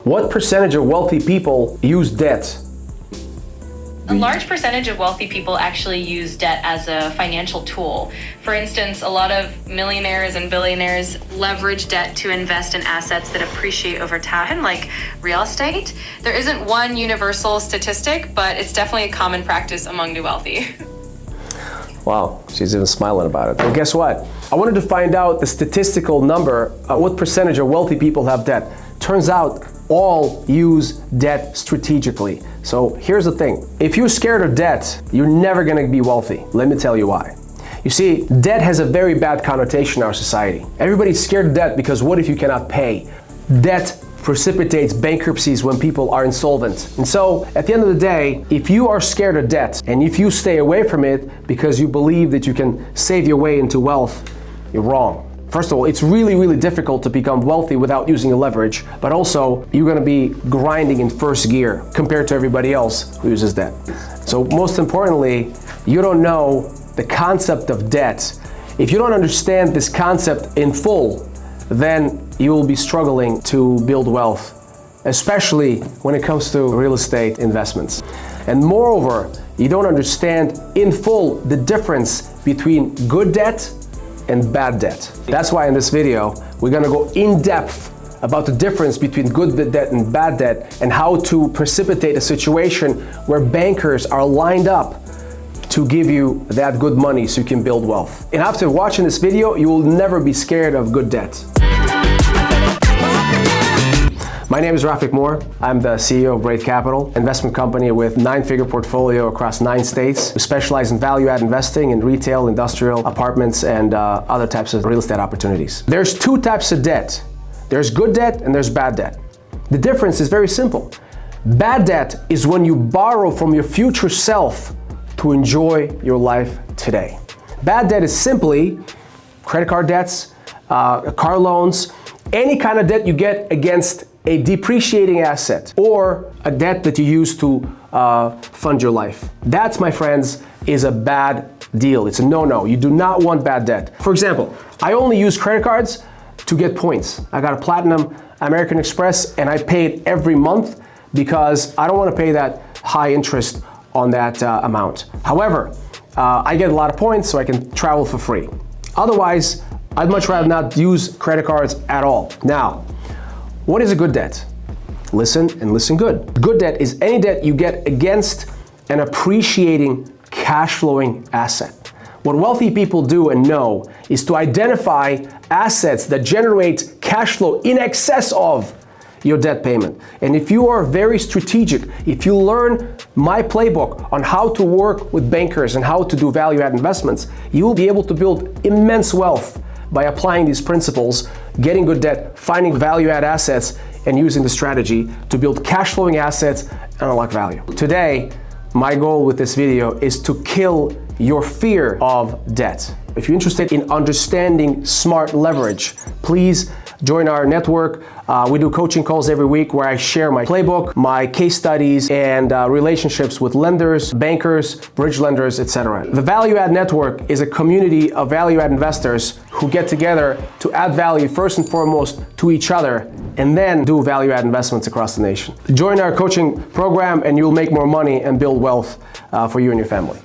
What percentage of wealthy people use debt? A large percentage of wealthy people actually use debt as a financial tool. For instance, a lot of millionaires and billionaires leverage debt to invest in assets that appreciate over time, like real estate. There isn't one universal statistic, but it's definitely a common practice among the wealthy. Wow, she's even smiling about it. Well, guess what? I wanted to find out the statistical number, what percentage of wealthy people have debt. Turns out all use debt strategically. So here's the thing. If you're scared of debt, you're never gonna be wealthy. Let me tell you why. You see, debt has a very bad connotation in our society. Everybody's scared of debt because what if you cannot pay? Debt precipitates bankruptcies when people are insolvent. And so, at the end of the day, if you are scared of debt and if you stay away from it because you believe that you can save your way into wealth, you're wrong. First of all, it's really, really difficult to become wealthy without using a leverage, but also you're gonna be grinding in first gear compared to everybody else who uses debt. So most importantly, you don't know the concept of debt. If you don't understand this concept in full, then you will be struggling to build wealth, especially when it comes to real estate investments. And moreover, you don't understand in full the difference between good debt and bad debt. That's why in this video, we're gonna go in depth about the difference between good debt and bad debt and how to precipitate a situation where bankers are lined up to give you that good money so you can build wealth. And after watching this video, you will never be scared of good debt. My name is Rafik Moore. I'm the CEO of Brait Capital, investment company with 9-figure portfolio across 9 states. We specialize in value-add investing in retail, industrial, apartments, and other types of real estate opportunities. There's 2 types of debt. There's good debt and there's bad debt. The difference is very simple. Bad debt is when you borrow from your future self to enjoy your life today. Bad debt is simply credit card debts, car loans, any kind of debt you get against a depreciating asset or a debt that you use to fund your life. That, my friends, is a bad deal. It's a no-no. You do not want bad debt. For example, I only use credit cards to get points. I got a Platinum American Express and I pay it every month because I don't want to pay that high interest on that amount. However, I get a lot of points so I can travel for free. Otherwise, I'd much rather not use credit cards at all. Now, what is a good debt? Listen and listen good. Good debt is any debt you get against an appreciating cash flowing asset. What wealthy people do and know is to identify assets that generate cash flow in excess of your debt payment. And if you are very strategic, if you learn my playbook on how to work with bankers and how to do value-add investments, you will be able to build immense wealth by applying these principles, getting good debt, finding value-add assets, and using the strategy to build cash flowing assets and unlock value. Today, my goal with this video is to kill your fear of debt. If you're interested in understanding smart leverage, please join our network. We do coaching calls every week where I share my playbook, my case studies, and relationships with lenders, bankers, bridge lenders, etc. The Value Add Network is a community of value-add investors who get together to add value first and foremost to each other and then do value-add investments across the nation. Join our coaching program and you'll make more money and build wealth for you and your family.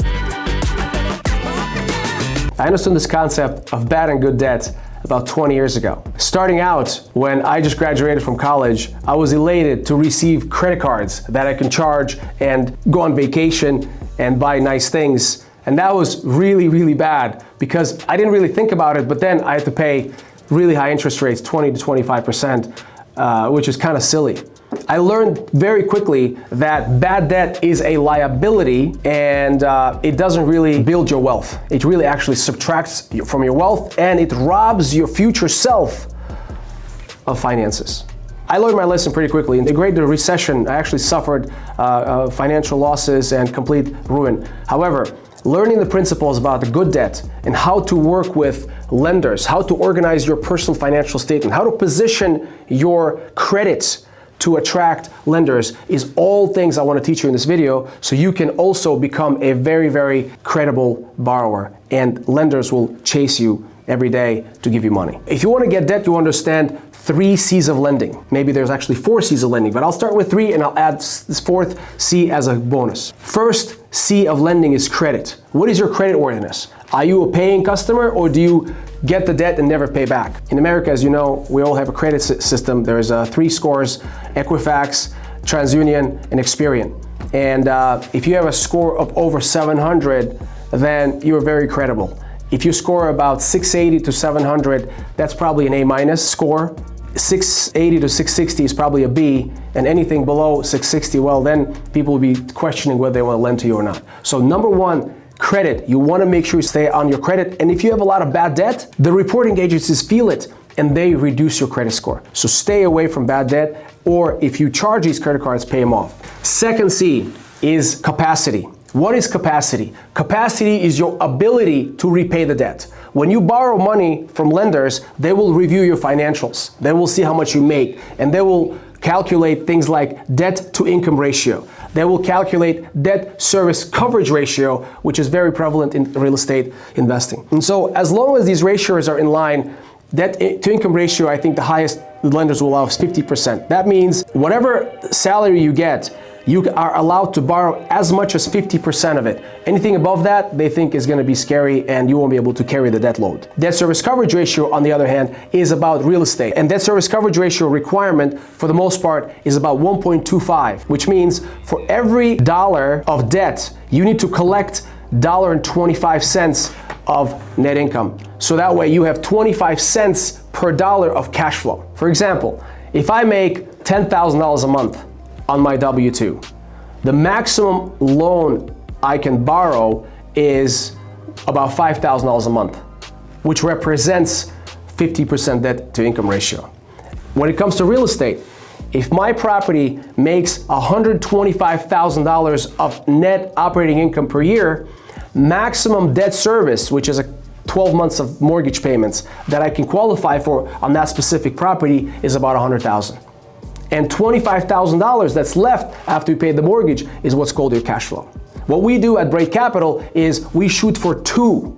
I understood this concept of bad and good debt about 20 years ago. Starting out, when I just graduated from college, I was elated to receive credit cards that I can charge and go on vacation and buy nice things. And that was really, really bad because I didn't really think about it, but then I had to pay really high interest rates, 20 to 25%, which is kind of silly. I learned very quickly that bad debt is a liability and it doesn't really build your wealth. It really actually subtracts from your wealth and it robs your future self of finances. I learned my lesson pretty quickly. In the Great Recession, I actually suffered financial losses and complete ruin. However, learning the principles about the good debt and how to work with lenders, how to organize your personal financial statement, how to position your credits to attract lenders is all things I want to teach you in this video so you can also become a very, very credible borrower and lenders will chase you every day to give you money. If you want to get debt, you understand 3 C's of lending. Maybe there's actually 4 C's of lending, but I'll start with 3 and I'll add this 4th C as a bonus. First C of lending is credit. What is your credit worthiness? Are you a paying customer, or do you get the debt and never pay back? In America, as you know, we all have a credit system. There's 3 scores: Equifax, TransUnion, and Experian. And if you have a score of over 700, then you're very credible. If you score about 680 to 700, that's probably an A- score. 680 to 660 is probably a B, and anything below 660, well, then people will be questioning whether they want to lend to you or not. So number 1, credit. You want to make sure you stay on your credit, and if you have a lot of bad debt, the reporting agencies feel it and they reduce your credit score. So stay away from bad debt, or if you charge these credit cards, pay them off. Second C is capacity. What is capacity? Capacity is your ability to repay the debt. When you borrow money from lenders, they will review your financials. They will see how much you make, and they will calculate things like debt to income ratio. They will calculate debt service coverage ratio, which is very prevalent in real estate investing. And so as long as these ratios are in line, debt to income ratio, I think the highest lenders will allow is 50%. That means whatever salary you get, you are allowed to borrow as much as 50% of it. Anything above that, they think is going to be scary and you won't be able to carry the debt load. Debt service coverage ratio, on the other hand, is about real estate. And debt service coverage ratio requirement, for the most part, is about 1.25, which means for every dollar of debt, you need to collect $1.25 of net income. So that way you have 25 cents per dollar of cash flow. For example, if I make $10,000 a month on my W-2, the maximum loan I can borrow is about $5,000 a month, which represents 50% debt to income ratio. When it comes to real estate, if my property makes $125,000 of net operating income per year, maximum debt service, which is 12 months of mortgage payments that I can qualify for on that specific property, is about $100,000. And $25,000 that's left after you pay the mortgage is what's called your cash flow. What we do at Brait Capital is we shoot for 2,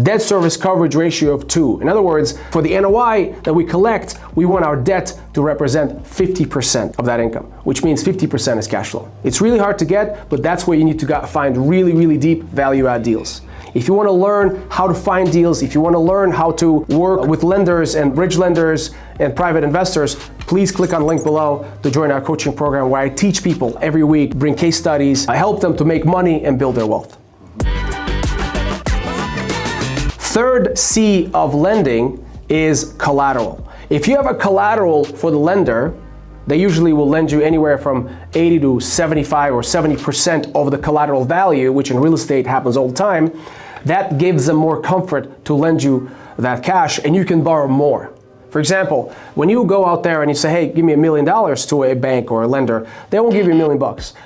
debt service coverage ratio of 2. In other words, for the NOI that we collect, we want our debt to represent 50% of that income, which means 50% is cash flow. It's really hard to get, but that's where you need to find really, really deep value-add deals. If you want to learn how to find deals, if you want to learn how to work with lenders and bridge lenders and private investors, please click on the link below to join our coaching program where I teach people every week, bring case studies, I help them to make money and build their wealth. Third C of lending is collateral. If you have a collateral for the lender, they usually will lend you anywhere from 80 to 75 or 70% of the collateral value, which in real estate happens all the time. That gives them more comfort to lend you that cash, and you can borrow more. For example, when you go out there and you say, hey, give me $1 million to a bank or a lender, they won't give you $1 million.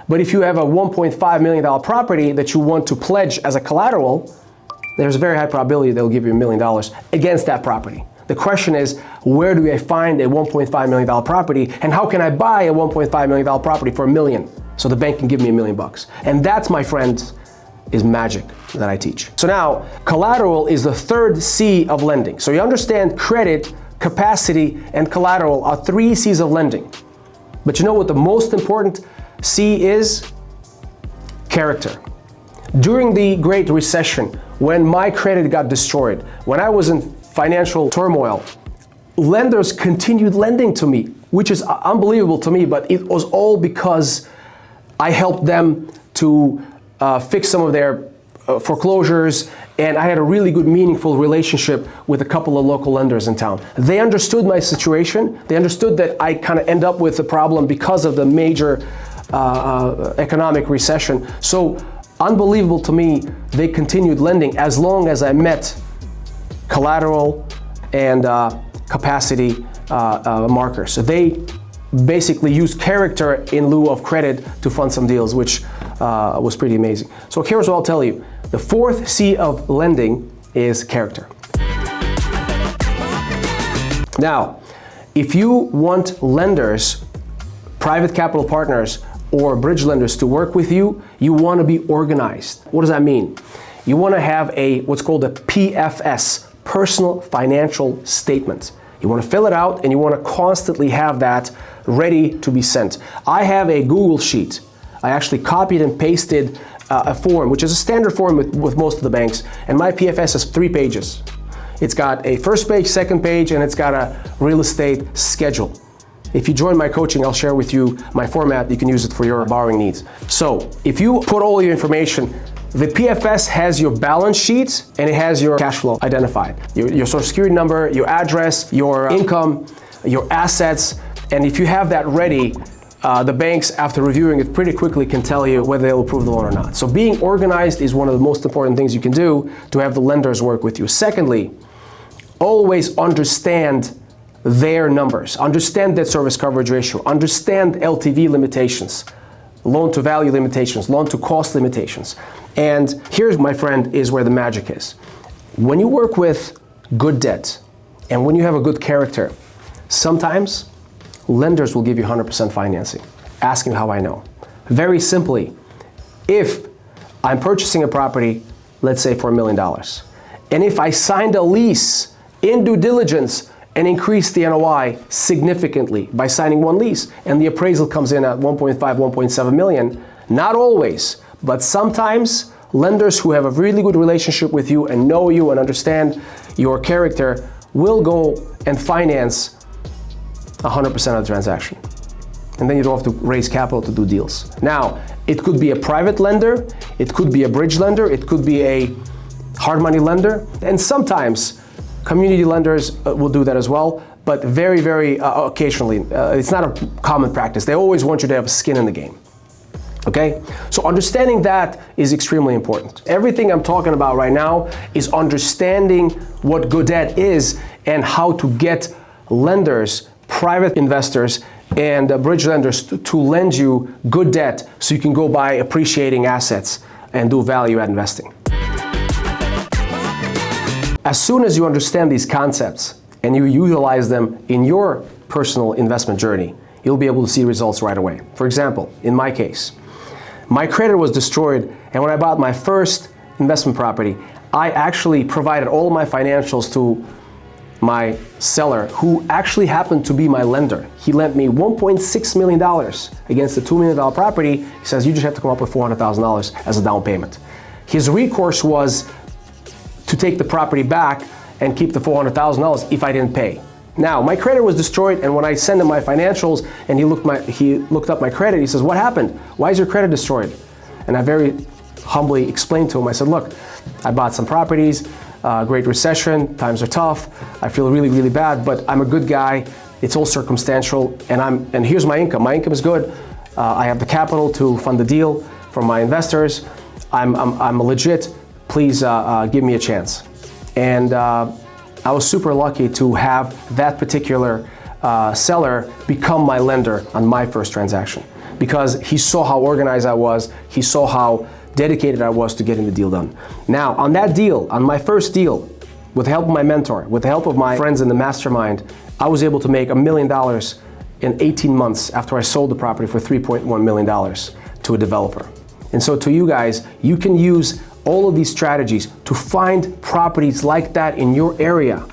But if you have a $1.5 million property that you want to pledge as a collateral, there's a very high probability they'll give you $1 million against that property. The question is, where do I find a $1.5 million property, and how can I buy a $1.5 million property for $1 million so the bank can give me $1 million? And that's, my friends, is magic that I teach. So now, collateral is the third C of lending. So you understand credit, capacity, and collateral are 3 C's of lending. But you know what the most important C is? Character. During the Great Recession, when my credit got destroyed, when I was in financial turmoil, lenders continued lending to me, which is unbelievable to me, but it was all because I helped them to fix some of their foreclosures, and I had a really good, meaningful relationship with a couple of local lenders in town. They understood my situation. They understood that I kind of end up with a problem because of the major economic recession. So unbelievable to me, they continued lending as long as I met collateral and capacity markers. So they basically used character in lieu of credit to fund some deals, which was pretty amazing. So here's what I'll tell you. The 4th C of lending is character. Now, if you want lenders, private capital partners, or bridge lenders to work with you, you want to be organized. What does that mean? You want to have what's called a PFS, personal financial statement. You want to fill it out and you want to constantly have that ready to be sent. I have a Google Sheet. I actually copied and pasted a form, which is a standard form with most of the banks, and my PFS has 3 pages. It's got a first page, second page, and it's got a real estate schedule. If you join my coaching, I'll share with you my format. You can use it for your borrowing needs. So if you put all your information, the PFS has your balance sheet and it has your cash flow identified. Your social security number, your address, your income, your assets, and if you have that ready, the banks, after reviewing it pretty quickly, can tell you whether they'll approve the loan or not. So being organized is one of the most important things you can do to have the lenders work with you. Secondly, always understand their numbers. Understand debt service coverage ratio. Understand LTV limitations, loan to value limitations, loan to cost limitations. And here's, my friend, is where the magic is. When you work with good debt and when you have a good character, sometimes lenders will give you 100% financing. Ask me how I know. Very simply, if I'm purchasing a property, let's say for $1 million, and if I signed a lease in due diligence and increased the NOI significantly by signing one lease, and the appraisal comes in at 1.5, 1.7 million, not always, but sometimes lenders who have a really good relationship with you and know you and understand your character will go and finance 100% of the transaction. And then you don't have to raise capital to do deals. Now, it could be a private lender, it could be a bridge lender, it could be a hard money lender, and sometimes community lenders will do that as well, but very, very occasionally. It's not a common practice. They always want you to have skin in the game. Okay? So understanding that is extremely important. Everything I'm talking about right now is understanding what good debt is and how to get lenders, private investors, and bridge lenders to lend you good debt so you can go buy appreciating assets and do value add investing. As soon as you understand these concepts and you utilize them in your personal investment journey, you'll be able to see results right away. For example, in my case, my credit was destroyed, and when I bought my first investment property, I actually provided all my financials to my seller, who actually happened to be my lender. He lent me $1.6 million against a $2 million property. He says, you just have to come up with $400,000 as a down payment. His recourse was to take the property back and keep the $400,000 if I didn't pay. Now, my credit was destroyed, and when I sent him my financials and he looked up my credit, he says, what happened? Why is your credit destroyed? And I very humbly explained to him, I said, look, I bought some properties, great recession, times are tough, I feel really, really bad, but I'm a good guy, it's all circumstantial, and here's my income. My income is good, I have the capital to fund the deal from my investors, I'm legit, please give me a chance. And I was super lucky to have that particular seller become my lender on my first transaction, because he saw how organized I was, he saw how dedicated I was to getting the deal done. Now, on that deal, on my first deal, with the help of my mentor, with the help of my friends in the mastermind, I was able to make $1 million in 18 months after I sold the property for $3.1 million to a developer. And so to you guys, you can use all of these strategies to find properties like that in your area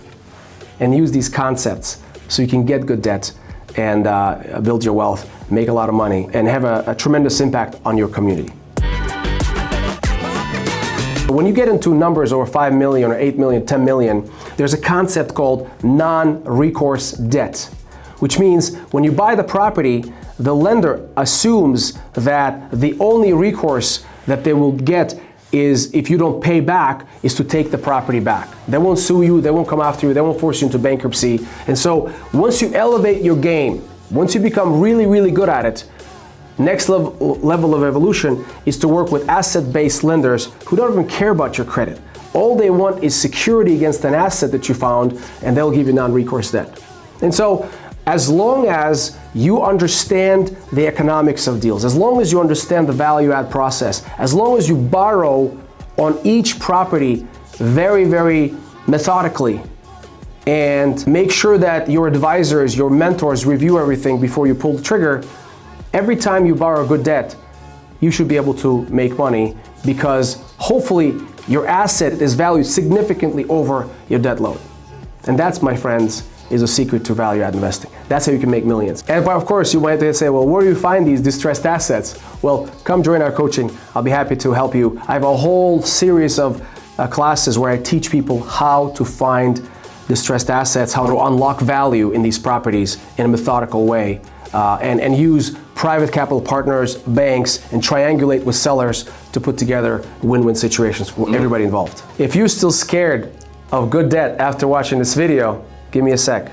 and use these concepts so you can get good debt and build your wealth, make a lot of money, and have a tremendous impact on your community. When you get into numbers over 5 million or 8 million, 10 million, there's a concept called non-recourse debt, which means when you buy the property, the lender assumes that the only recourse that they will get is, if you don't pay back, is to take the property back. They won't sue you, they won't come after you, they won't force you into bankruptcy. And so once you elevate your game, once you become really, really good at it, next level of evolution is to work with asset-based lenders who don't even care about your credit. All they want is security against an asset that you found, and they'll give you non-recourse debt. And so as long as you understand the economics of deals, as long as you understand the value add process, as long as you borrow on each property very, very methodically, and make sure that your advisors, your mentors review everything before you pull the trigger, every time you borrow good debt, you should be able to make money, because hopefully your asset is valued significantly over your debt load. And that's, my friends, is a secret to value-add investing. That's how you can make millions. And but of course, you might say, well, where do you find these distressed assets? Well, come join our coaching. I'll be happy to help you. I have a whole series of classes where I teach people how to find distressed assets, how to unlock value in these properties in a methodical way, and use private capital partners, banks, and triangulate with sellers to put together win-win situations for everybody involved. If you're still scared of good debt after watching this video, give me a sec.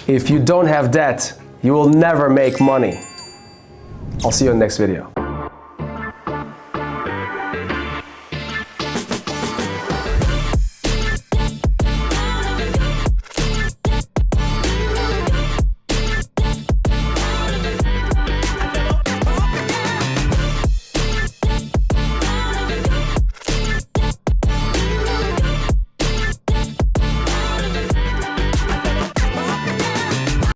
If you don't have debt, you will never make money. I'll see you in the next video.